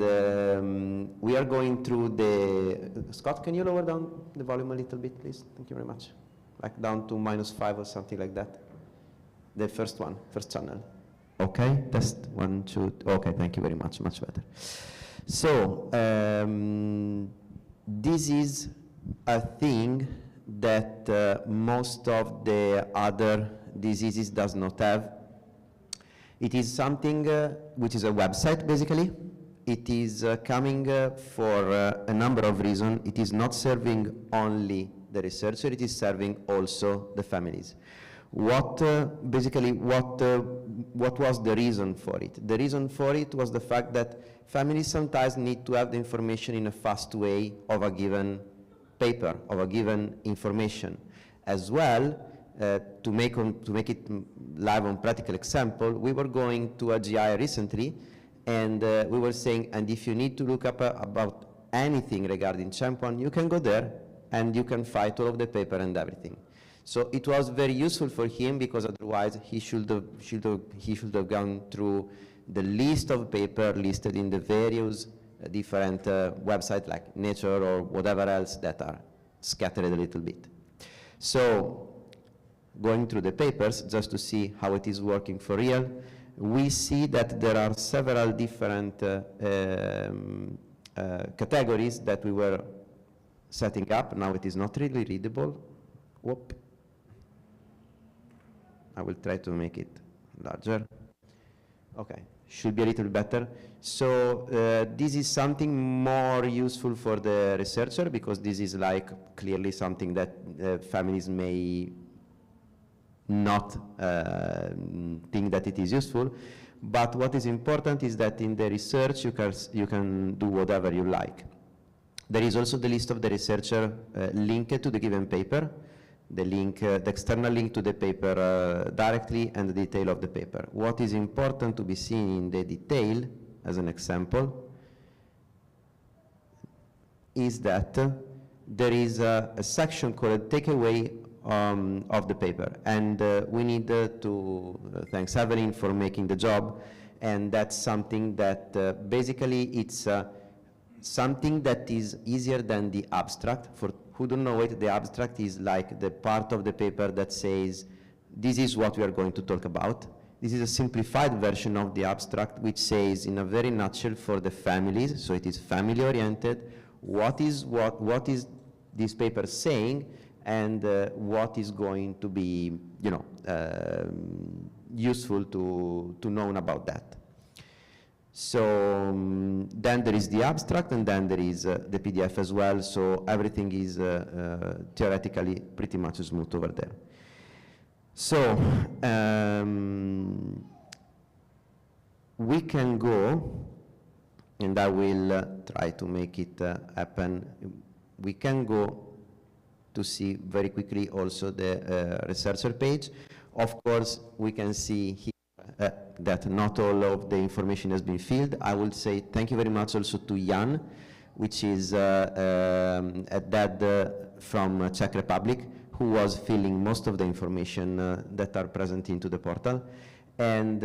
And we are going through the, Scott, can you lower down the volume a little bit, please? Thank you very much. Like down to -5 or something like that. The first one, first channel. Okay, test 1, 2, okay, thank you very much, much better. So, this is a thing that most of the other diseases does not have. It is something which is a website, basically. It is coming for a number of reasons. It is not serving only the researcher, it is serving also the families. Basically, what was the reason for it? The reason for it was the fact that families sometimes need to have the information in a fast way of a given paper, of a given information. As well, to make it live on practical example, we were going to a GI recently, and we were saying, and if you need to look up about anything regarding CHAMP1, you can go there, and you can find all of the paper and everything. So it was very useful for him, because otherwise he should have gone through the list of paper listed in the various different websites like Nature or whatever else that are scattered a little bit. So going through the papers just to see how it is working for real, we see that there are several different categories that we were setting up. Now it is not really readable. Whoop. I will try to make it larger. Okay, should be a little better. So this is something more useful for the researcher, because this is like clearly something that families may not think that it is useful. But what is important is that in the research you can do whatever you like. There is also the list of the researcher linked to the given paper, the external link to the paper directly, and the detail of the paper. What is important to be seen in the detail, as an example, is that there is a section called takeaway of the paper, and we need to thank Evelyn for making the job, and that's something that basically it's something that is easier than the abstract. For who don't know it, the abstract is like the part of the paper that says, this is what we are going to talk about. This is a simplified version of the abstract, which says in a very nutshell for the families, so it is family oriented, what is this paper saying, and what is going to be, useful to know about that. So then there is the abstract, and then there is the PDF as well, so everything is theoretically pretty much smooth over there. So we can go, and I will try to make it happen. We can go to see very quickly also the researcher page. Of course, we can see here that not all of the information has been filled. I will say thank you very much also to Jan, which is a dad from Czech Republic, who was filling most of the information that are present into the portal. And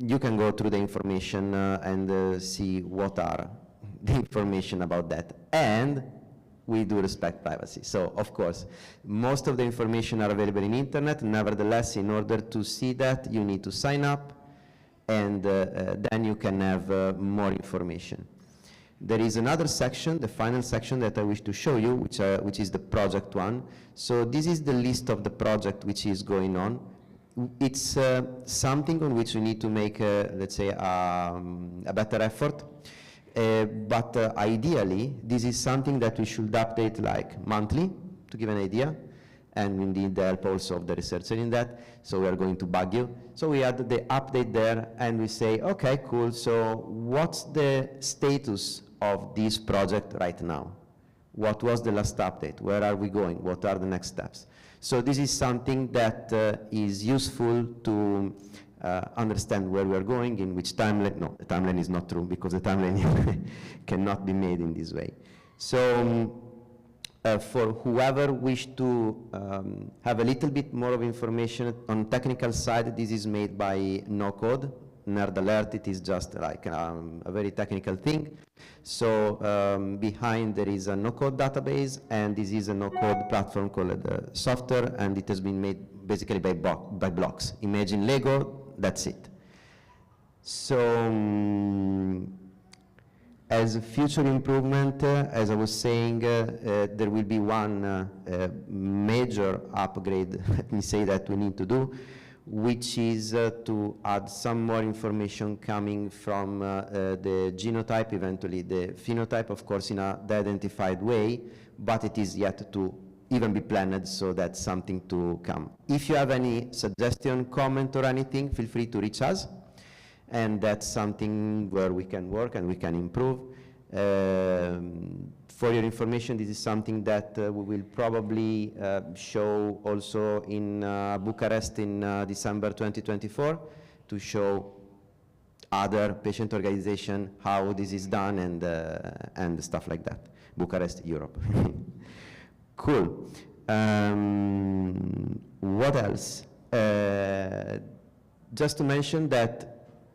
you can go through the information and see what are the information about that. And we do respect privacy. So, of course, most of the information are available in internet. Nevertheless, in order to see that, you need to sign up, and then you can have more information. There is another section, the final section, that I wish to show you, which is the project one. So this is the list of the project which is going on. It's something on which we need to make, let's say, a better effort. But ideally, this is something that we should update like monthly, to give an idea, and we need the help also of the researcher in that, so we are going to bug you. So we add the update there, and we say, okay, cool, so what's the status of this project right now? What was the last update? Where are we going? What are the next steps? So this is something that is useful to understand where we are going, in which timeline. No, the timeline is not true, because the timeline cannot be made in this way. So for whoever wish to have a little bit more of information on technical side, this is made by no code. nerd alert, it is just like a very technical thing. So behind there is a no-code database, and this is a no-code platform called Software, and it has been made basically by blocks. Imagine Lego, that's it. So as a future improvement, as I was saying, there will be one major upgrade, let me say, that we need to do, which is to add some more information coming from the genotype, eventually the phenotype, of course, in a de-identified way, but it is yet to even be planned, so that's something to come. If you have any suggestion, comment, or anything, feel free to reach us. And that's something where we can work and we can improve. For your information, this is something that we will probably show also in Bucharest in December 2024 to show other patient organizations how this is done and stuff like that. Bucharest, Europe. Cool. What else? Just to mention that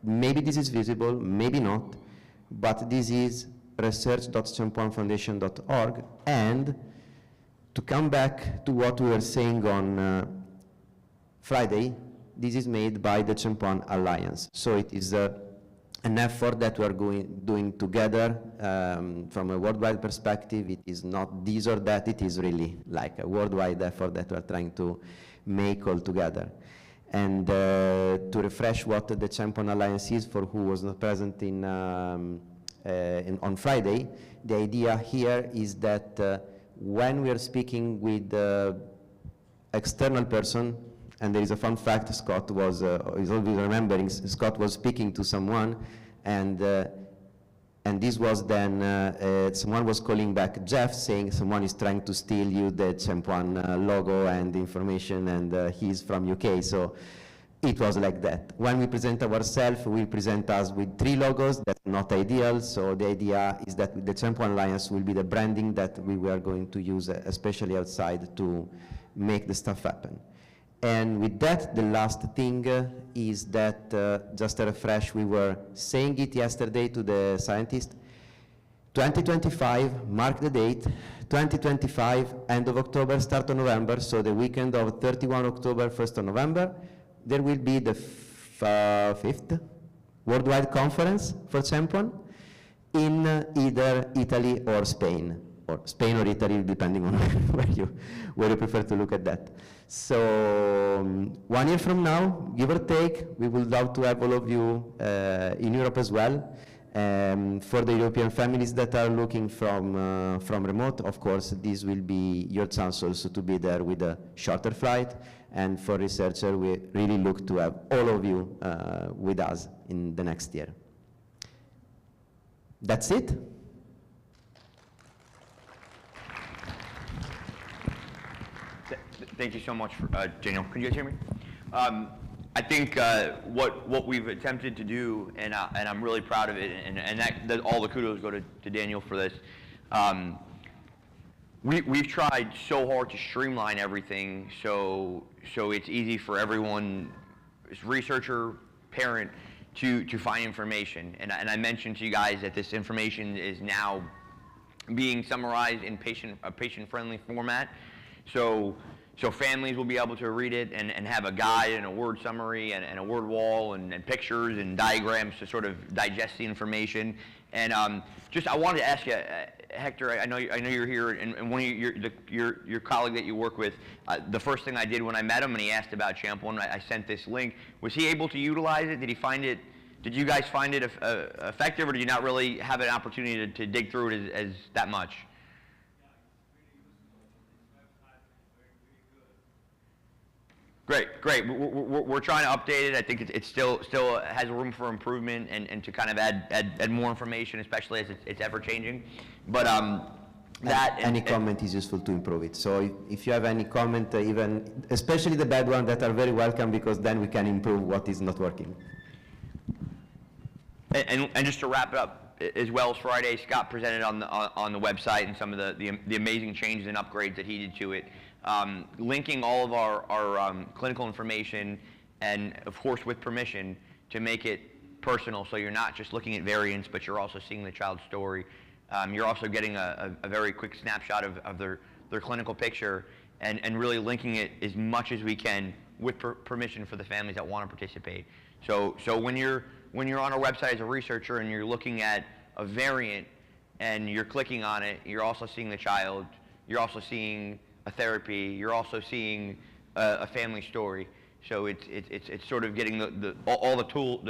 maybe this is visible, maybe not, but this is research.champ1foundation.org, and to come back to what we were saying on Friday, this is made by the CHAMP1 Alliance. So it is an effort that we are doing together from a worldwide perspective. It is not this or that, it is really like a worldwide effort that we are trying to make all together. And to refresh what the CHAMP1 Alliance is, for who was not present on Friday, the idea here is that when we are speaking with external person, and there is a fun fact, Scott was, is always remembering, Scott was speaking to someone, and this was then, someone was calling back Jeff saying someone is trying to steal you the CHAMP1 logo and information, and he's from UK, so it was like that. When we present ourselves, we present us with 3 logos. That's not ideal, so the idea is that the CHAMP1 Alliance will be the branding that we were going to use, especially outside, to make the stuff happen. And with that, the last thing is that, just a refresh, we were saying it yesterday to the scientist, 2025, mark the date, 2025, end of October, start of November, so the weekend of 31 October, 1st of November, there will be the 5th worldwide conference for CHAMP1 in either Italy or Spain or Italy, depending on where you prefer to look at that. So 1 year from now, give or take, we would love to have all of you in Europe as well. For the European families that are looking from remote, of course, this will be your chance also to be there with a shorter flight. And for researchers, we really look to have all of you with us in the next year. That's it. Thank you so much, Daniel. Can you guys hear me? I think what we've attempted to do, and I'm really proud of it, and that all the kudos go to Daniel for this. We've tried so hard to streamline everything so it's easy for everyone, researcher, parent, to find information. And I mentioned to you guys that this information is now being summarized in a patient-friendly format. So families will be able to read it and have a guide and a word summary and a word wall and pictures and diagrams to sort of digest the information. And I wanted to ask you, Hector, I know you're here, and one of your colleague that you work with, the first thing I did when I met him and he asked about CHAMP1, I sent this link. Was he able to utilize it? Did he find it? Did you guys find it effective, or did you not really have an opportunity to dig through it as that much? Great. We're trying to update it. I think it still has room for improvement and to kind of add more information, especially as it's ever changing. But any comment is useful to improve it. So if you have any comment, even especially the bad one, that are very welcome, because then we can improve what is not working. And just to wrap it up, as well as Friday, Scott presented on the website and some of the amazing changes and upgrades that he did to it. Linking all of our clinical information, and of course with permission, to make it personal, so you're not just looking at variants, but you're also seeing the child's story. You're also getting a very quick snapshot of their clinical picture, and really linking it as much as we can with permission for the families that want to participate. So when you're on our website as a researcher and you're looking at a variant and you're clicking on it, you're also seeing the child, you're also seeing a therapy, you're also seeing a family story. So it's sort of getting all the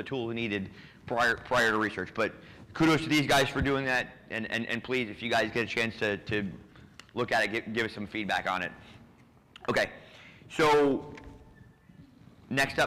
tools needed prior to research. But kudos to these guys for doing that, and please, if you guys get a chance to look at it, give us some feedback on it. Okay, so next up.